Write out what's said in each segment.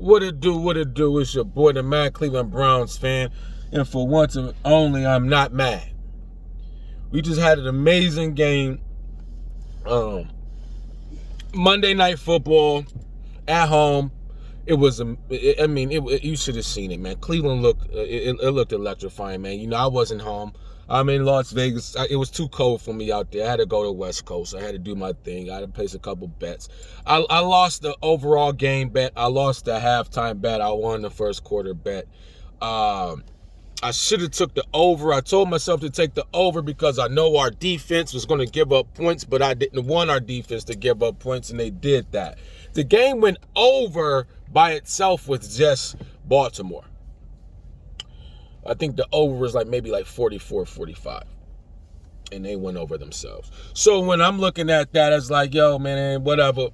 What it do? It's your boy, the Mad Cleveland Browns fan. And for once and only, I'm not mad. We just had an amazing game. Monday Night Football at home. It was, you should have seen it, man. Cleveland looked electrifying, man. You know, I wasn't home. I'm in Las Vegas. It was too cold for me out there. I had to go to West Coast. I had to do my thing. I had to place a couple bets. I lost the overall game bet. I lost the halftime bet. I won the first quarter bet. I should have took the over. I told myself to take the over because I know our defense was going to give up points, but I didn't want our defense to give up points, and they did that. The game went over by itself with just Baltimore. I think the over was maybe 44-45. And they went over themselves. So when I'm looking at that, it's like, yo, man, whatever.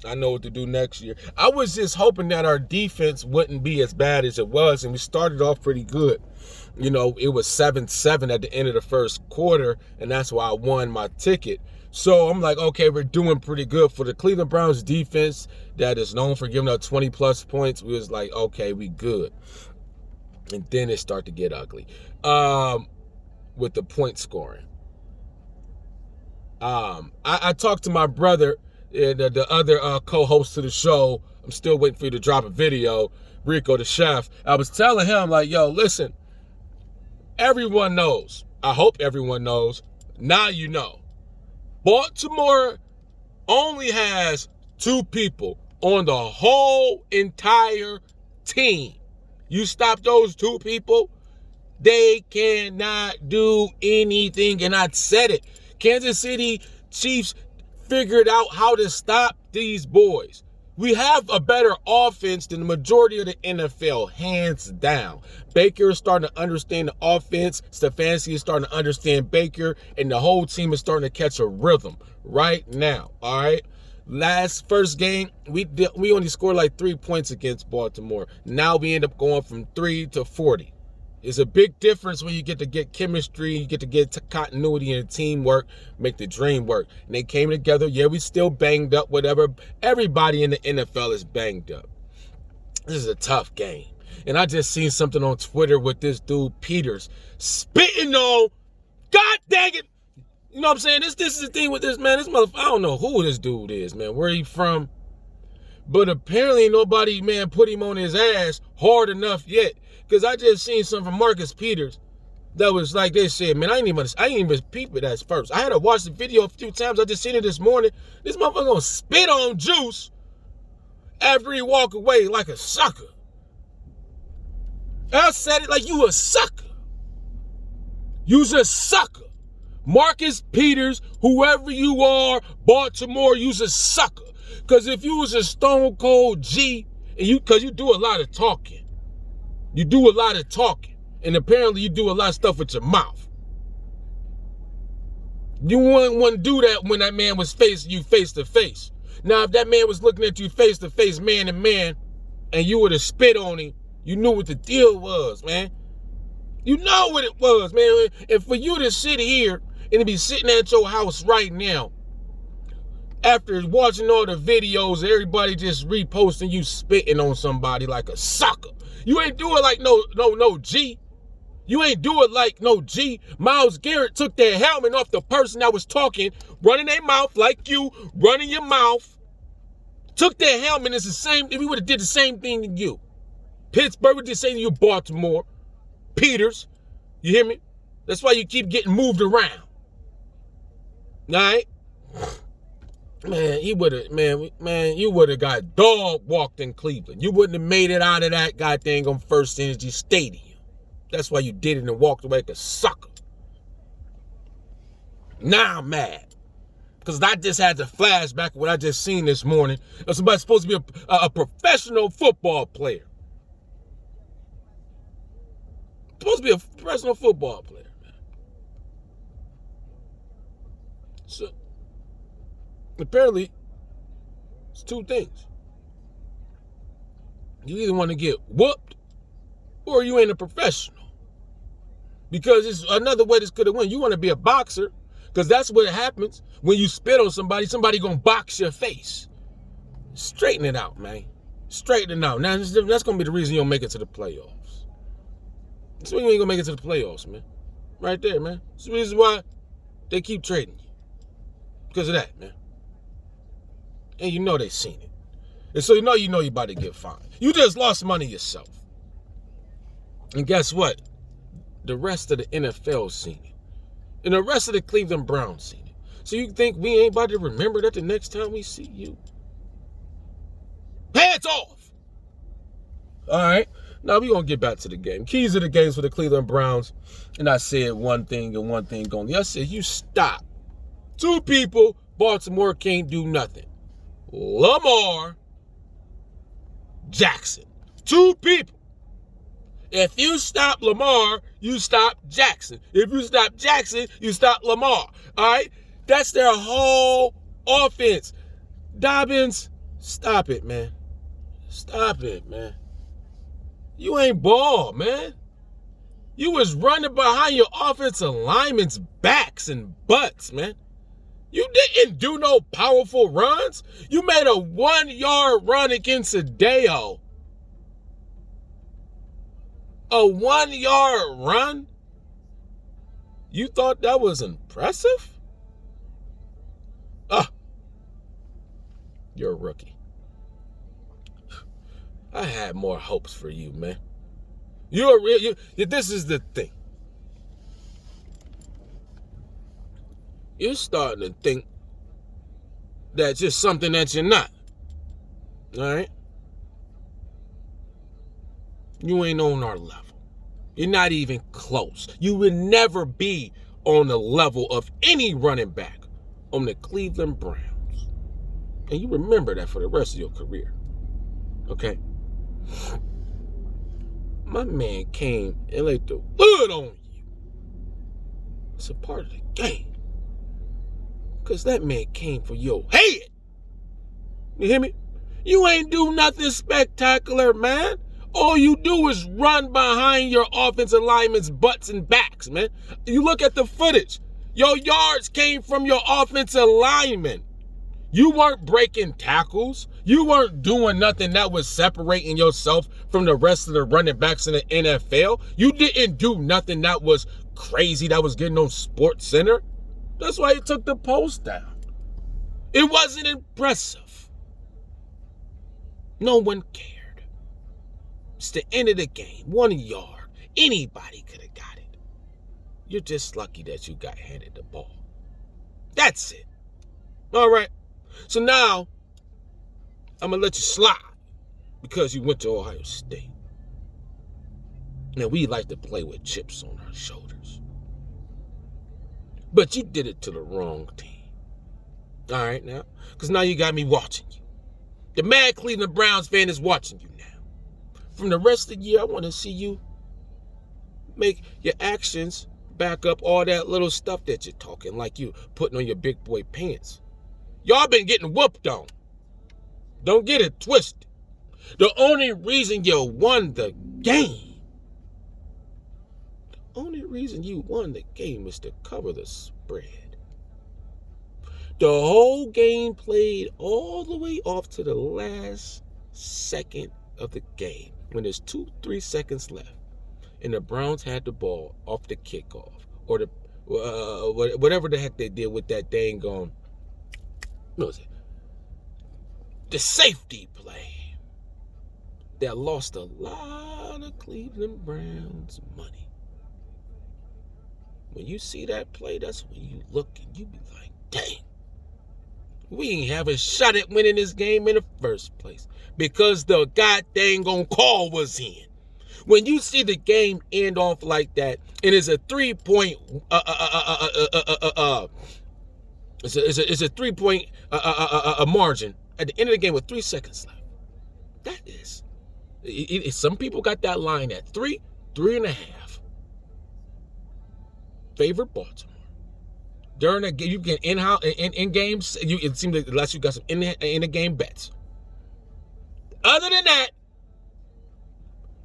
I know what to do next year. I was just hoping that our defense wouldn't be as bad as it was. And we started off pretty good. You know, it was 7-7 at the end of the first quarter. And that's why I won my ticket. So I'm like, okay, we're doing pretty good. For the Cleveland Browns defense that is known for giving up 20-plus points, we was like, okay, we good. And then it started to get ugly with the point scoring. I talked to my brother, the other co-host of the show. I'm still waiting for you to drop a video, Rico the chef. I was telling him, like, yo, listen, everyone knows. I hope everyone knows. Now you know. Baltimore only has 2 people on the whole entire team. You stop those 2 people, they cannot do anything. And I said it. Kansas City Chiefs figured out how to stop these boys. We have a better offense than the majority of the NFL, hands down. Baker is starting to understand the offense. Stefanski is starting to understand Baker. And the whole team is starting to catch a rhythm right now, all right? First game, we only scored 3 points against Baltimore. Now we end up going from 3 to 40. It's a big difference when you get to get chemistry, you get to get continuity and teamwork, make the dream work. And they came together. Yeah, we still banged up, whatever. Everybody in the NFL is banged up. This is a tough game. And I just seen something on Twitter with this dude, Peters, spitting on, God dang it. You know what I'm saying? This is the thing with this, man. This motherfucker, I don't know who this dude is, man. Where he from? But apparently nobody, man, put him on his ass hard enough yet. Because I just seen something from Marcus Peters that was like they said, man, I ain't even peep it at first. I had to watch the video a few times. I just seen it this morning. This motherfucker gonna spit on Juice after he walk away like a sucker. I said it like you a sucker. You's a sucker. Marcus Peters, whoever you are, Baltimore, you's a sucker. Because if you was a stone cold G, and because you do a lot of talking. You do a lot of talking. And apparently you do a lot of stuff with your mouth. You wouldn't do that when that man was facing you face to face. Now, if that man was looking at you face to face, man to man, and you would have spit on him, you knew what the deal was, man. You know what it was, man. And for you to sit here and to be sitting at your house right now, after watching all the videos, everybody just reposting you spitting on somebody like a sucker. You ain't do it like no G. You ain't do it like no G. Myles Garrett took their helmet off the person that was talking, running their mouth like you, running your mouth. Took their helmet. It's the same. If we would have did the same thing to you. Pittsburgh would just say to you, Baltimore. Peters. You hear me? That's why you keep getting moved around. All right? Man, you would have got dog walked in Cleveland. You wouldn't have made it out of that goddamn on First Energy Stadium. That's why you did it and walked away like a sucker. Now I'm mad. Because I just had the flashback of what I just seen this morning of somebody supposed to be a professional football player. Supposed to be a professional football player, man. So, apparently, it's 2 things. You either want to get whooped or you ain't a professional. Because it's another way this could have went. You want to be a boxer because that's what happens when you spit on somebody. Somebody going to box your face. Straighten it out, man. Straighten it out. Now, that's going to be the reason you don't make it to the playoffs. That's why you ain't going to make it to the playoffs, man. Right there, man. That's the reason why they keep trading you. Because of that, man. And you know they seen it. And so you know you're about to get fined. You just lost money yourself. And guess what? The rest of the NFL seen it. And the rest of the Cleveland Browns seen it. So you think we ain't about to remember that the next time we see you? Hands off! All right. Now we're going to get back to the game. Keys of the games for the Cleveland Browns. And I said one thing and one thing only. I said, you stop. Two people, Baltimore can't do nothing. Lamar Jackson. Two people. If you stop Lamar, you stop Jackson. If you stop Jackson, you stop Lamar. All right? That's their whole offense. Dobbins, stop it, man. Stop it, man. You ain't ball, man. You was running behind your offensive linemen's backs and butts, man. You didn't do no powerful runs. You made a 1-yard run against Hideo. A 1-yard run? You thought that was impressive? You're a rookie. I had more hopes for you, man. This is the thing. You're starting to think that's just something that you're not. All right? You ain't on our level. You're not even close. You would never be on the level of any running back on the Cleveland Browns. And you remember that for the rest of your career. Okay? My man came and laid the wood on you. It's a part of the game. Because that man came for your head. You hear me? You ain't do nothing spectacular, man. All you do is run behind your offensive linemen's butts and backs, man. You look at the footage. Your yards came from your offensive linemen. You weren't breaking tackles. You weren't doing nothing that was separating yourself from the rest of the running backs in the NFL. You didn't do nothing that was crazy, that was getting on Sports Center. That's why he took the post down. It wasn't impressive. No one cared. It's the end of the game. 1 yard. Anybody could have got it. You're just lucky that you got handed the ball. That's it. All right. So now, I'm going to let you slide because you went to Ohio State. Now, we like to play with chips on our shoulders. But you did it to the wrong team. All right, now? Because now you got me watching you. The mad Cleveland Browns fan is watching you now. From the rest of the year, I want to see you make your actions back up all that little stuff that you're talking, like you putting on your big boy pants. Y'all been getting whooped on. Don't get it twisted. The only reason you won the game, is to cover the spread. The whole game played all the way off to the last second of the game when there's 2-3 seconds left and the Browns had the ball off the kickoff or the whatever the heck they did with that dang what was it? The safety play that lost a lot of Cleveland Browns money. When you see that play, that's when you look and you be like, dang, we ain't have a shot at winning this game in the first place because the goddamn call was in. When you see the game end off like that, and it's a 3-point it's a 3-point margin at the end of the game with 3 seconds left. That is, some people got that line at 3.5. Favorite Baltimore. During a game, you get in games. It seems like unless you got some in the game bets. Other than that,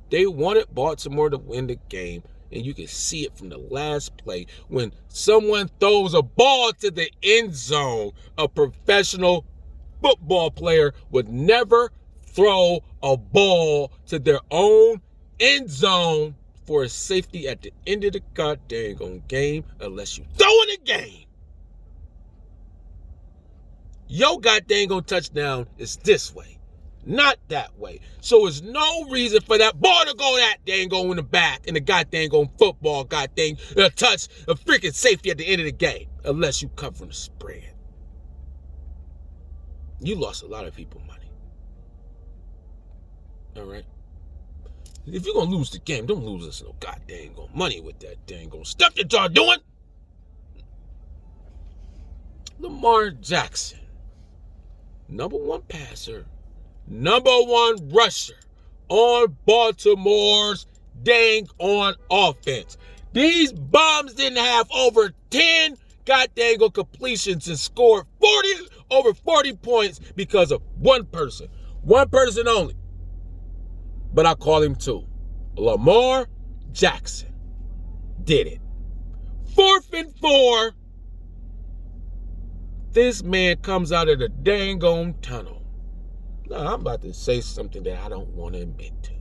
they wanted Baltimore to win the game. And you can see it from the last play when someone throws a ball to the end zone. A professional football player would never throw a ball to their own end zone for a safety at the end of the goddamn game unless you throw in the game. Your goddamn touchdown is this way, not that way. So there's no reason for that ball to go that dang in the back and the goddamn football goddamn touch a freaking safety at the end of the game unless you come from the spread. You lost a lot of people money. All right? If you're going to lose the game, don't lose us no goddamn money with that dang stuff that y'all doing. Lamar Jackson, number one passer, number one rusher on Baltimore's dang on offense. These bums didn't have over 10 goddamn completions and scored over 40 points because of one person only. But I call him two. Lamar Jackson did it. 4th and 4. This man comes out of the dang on tunnel. Now, I'm about to say something that I don't want to admit to.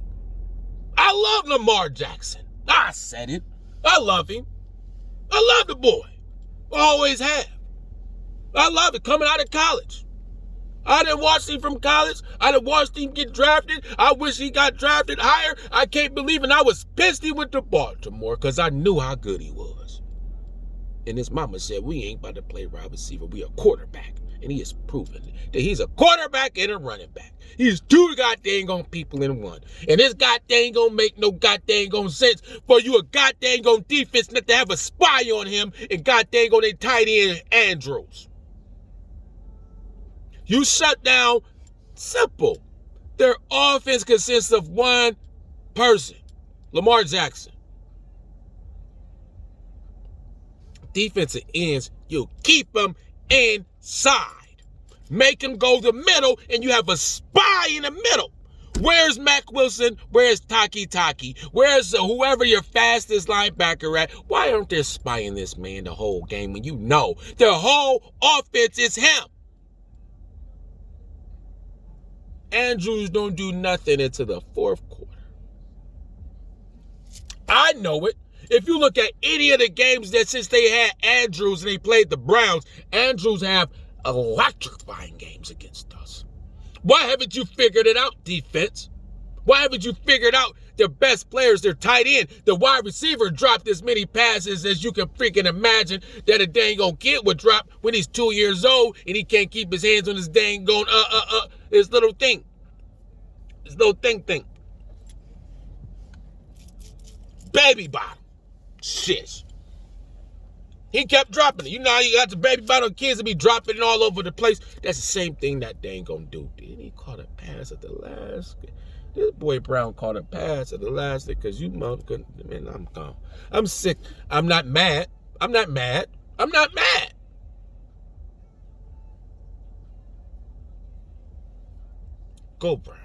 I love Lamar Jackson. I said it. I love him. I love the boy. Always have. I love it coming out of college. I didn't watch him from college. I didn't watch him get drafted. I wish he got drafted higher. I can't believe it. I was pissed he went to Baltimore because I knew how good he was. And his mama said, we ain't about to play wide receiver. We a quarterback. And he has proven that he's a quarterback and a running back. He's two goddamn people in one. And this goddamn gonna make no goddamn sense for you a goddamn defense not to have a spy on him and goddamn they tight end Andrews. You shut down, simple. Their offense consists of one person, Lamar Jackson. Defensive ends, you keep them inside. Make them go the middle, and you have a spy in the middle. Where's Mac Wilson? Where's Taki? Where's whoever your fastest linebacker at? Why aren't they spying this man the whole game when you know their whole offense is him? Andrews don't do nothing until the 4th quarter. I know it. If you look at any of the games that since they had Andrews and they played the Browns, Andrews have electrifying games against us. Why haven't you figured it out, defense? Why haven't you figured out their best players, their tight end, the wide receiver dropped as many passes as you can freaking imagine that a dang old kid would drop when he's 2 years old and he can't keep his hands on his dang his little thing. His little thing. Baby bottom. Shit. He kept dropping it. You know how you got the baby bottom kids to be dropping it all over the place? That's the same thing that they ain't gonna do. Didn't he caught a pass at the last? This boy Brown caught a pass at the last because you couldn't. Man, I'm gone. I'm sick. I'm not mad. Go Brown.